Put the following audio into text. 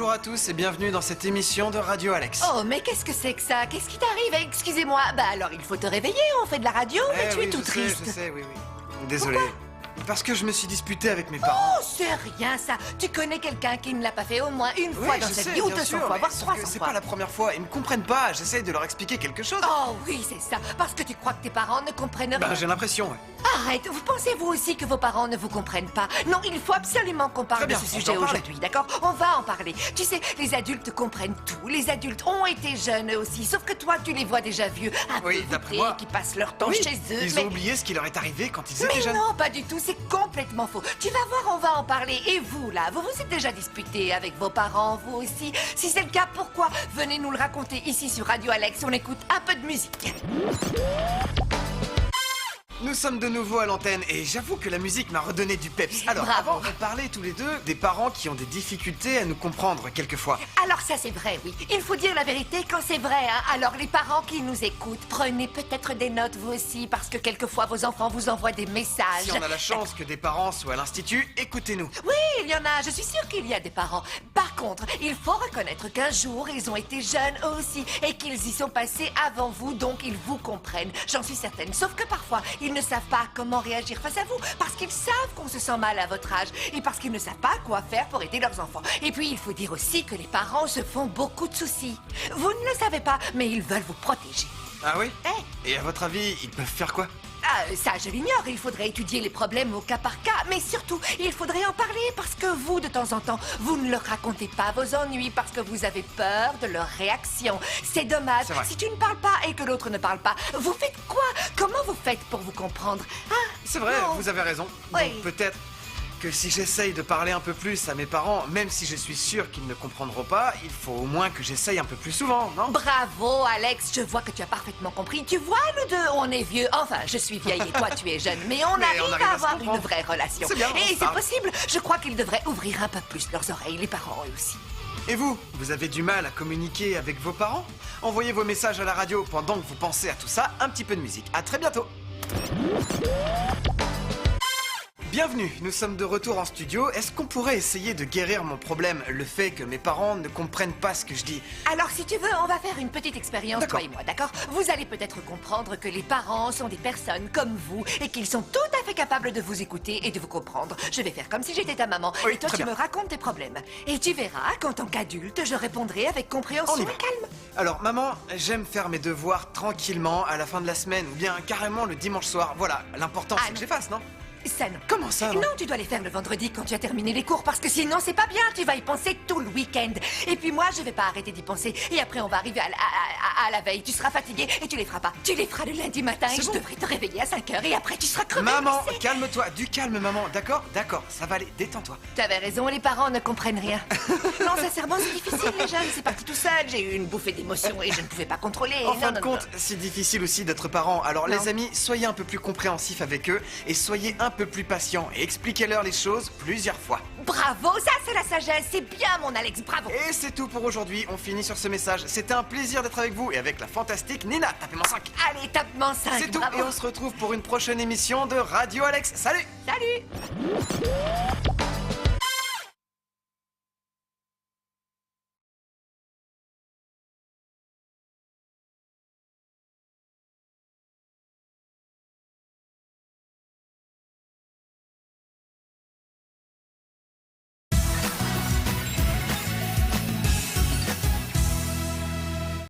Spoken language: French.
Bonjour à tous et bienvenue dans cette émission de Radio Alex. Oh, mais qu'est-ce que c'est que ça? Qu'est-ce qui t'arrive? Excusez-moi. Bah alors, il faut te réveiller, on fait de la radio, mais tu es tout triste. Je sais, oui. Désolé. Parce que je me suis disputé avec mes parents. Oh, c'est rien ça. Tu connais quelqu'un qui ne l'a pas fait au moins une fois Oui, dans je sa sais, vie, ou bien 200 sûr, fois, mais voire sauf 300 que c'est fois. pas la première fois, ils me comprennent pas, j'essaye de leur expliquer quelque chose. Oh oui, c'est ça. Parce que tu crois que tes parents ne comprennent rien. Ben j'ai l'impression, ouais. Arrête, vous pensez vous aussi que vos parents ne vous comprennent pas? Non, il faut absolument qu'on parle Très bien, de ce on sujet peut en parler. aujourd'hui, d'accord? On va en parler. Tu sais, les adultes comprennent tout. Les adultes ont été jeunes eux aussi, sauf que toi, tu les vois déjà vieux, un Oui, peu d'après voûtés, moi. qui passent leur temps Oui, chez eux. ils mais... ont oublié ce qui leur est arrivé quand ils étaient Mais jeunes. non, pas du tout, c'est complètement faux. Tu vas voir, on va en parler. Et vous, là, vous vous êtes déjà disputé avec vos parents, vous aussi? Si c'est le cas, pourquoi? Venez nous le raconter ici sur Radio Alex, on écoute un peu de musique. Nous sommes de nouveau à l'antenne et j'avoue que la musique m'a redonné du peps. Alors, Bravo. avant, on parlait tous les deux des parents qui ont des difficultés à nous comprendre quelquefois. Alors ça c'est vrai, oui. Il faut dire la vérité quand c'est vrai, hein. Alors les parents qui nous écoutent, prenez peut-être des notes vous aussi, parce que quelquefois vos enfants vous envoient des messages. Si on a la chance que des parents soient à l'institut, écoutez-nous. Oui, il y en a, je suis sûre qu'il y a des parents. Par contre, il faut reconnaître qu'un jour, ils ont été jeunes eux aussi, et qu'ils y sont passés avant vous, donc ils vous comprennent. J'en suis certaine. Sauf que parfois, ils ne savent pas comment réagir face à vous, parce qu'ils savent qu'on se sent mal à votre âge, et parce qu'ils ne savent pas quoi faire pour aider leurs enfants. Et puis, il faut dire aussi que les parents se font beaucoup de soucis. Vous ne le savez pas, mais ils veulent vous protéger. Ah oui? Eh Et à votre avis, ils peuvent faire quoi? Ah, ça, je l'ignore. Il faudrait étudier les problèmes au cas par cas. Mais surtout, il faudrait en parler parce que vous, de temps en temps, vous ne leur racontez pas vos ennuis parce que vous avez peur de leur réaction. C'est dommage. C'est vrai. Si tu ne parles pas et que l'autre ne parle pas, vous faites quoi? Comment vous faites pour vous comprendre? Ah, C'est vrai, non. vous avez raison. Oui. Donc peut-être que si j'essaye de parler un peu plus à mes parents, même si je suis sûr qu'ils ne comprendront pas, il faut au moins que j'essaye un peu plus souvent, non? Bravo, Alex. Je vois que tu as parfaitement compris. Tu vois, nous deux, on est vieux. Enfin, je suis vieille et toi, tu es jeune. Mais on arrive à se avoir une comprendre. vraie relation. C'est bien, on Et se c'est parle. possible. Je crois qu'ils devraient ouvrir un peu plus leurs oreilles, les parents eux aussi. Et vous, vous avez du mal à communiquer avec vos parents? Envoyez vos messages à la radio pendant que vous pensez à tout ça, un petit peu de musique. À très bientôt. Bienvenue, nous sommes de retour en studio. Est-ce qu'on pourrait essayer de guérir mon problème, le fait que mes parents ne comprennent pas ce que je dis? Alors, si tu veux, on va faire une petite expérience, D'accord. toi et moi, d'accord? Vous allez peut-être comprendre que les parents sont des personnes comme vous et qu'ils sont tout à fait capables de vous écouter et de vous comprendre. Je vais faire comme si j'étais ta maman. Oui, et toi, très tu bien. me racontes tes problèmes. Et tu verras qu'en tant qu'adulte, je répondrai avec compréhension On y et va. calme. Alors, maman, j'aime faire mes devoirs tranquillement à la fin de la semaine ou bien carrément le dimanche soir. Voilà, l'important Ah, c'est que non. je les fasse, non? Ça non. Comment ça, non? Non, tu dois les faire le vendredi quand tu as terminé les cours parce que sinon c'est pas bien, tu vas y penser tout le week-end. Et puis moi, je vais pas arrêter d'y penser. Et après, on va arriver à la veille. Tu seras fatigué et tu les feras pas. Tu les feras le lundi matin et C'est je bon. devrais te réveiller à 5 heures et après tu seras crevé. Maman, mais c'est- calme-toi, du calme, maman, d'accord? D'accord, ça va aller, détends-toi. T'avais raison, les parents ne comprennent rien. Non, sincèrement, c'est difficile, les jeunes. C'est parti tout seul. J'ai eu une bouffée d'émotions et je ne pouvais pas contrôler. En Non, fin de non, compte, non. c'est difficile aussi d'être parent. Alors Non. les amis, soyez un peu plus compréhensifs avec eux et soyez un peu plus patients et expliquez-leur les choses plusieurs fois. Bravo, ça c'est la sagesse. C'est bien, mon Alex, bravo. Et c'est tout pour aujourd'hui, on finit sur ce message. C'était un plaisir d'être avec vous et avec la fantastique Nina. Tapez-moi 5. Allez, tape-moi 5. C'est tout bravo. et on se retrouve pour une prochaine émission de Radio Alex. Salut! Salut.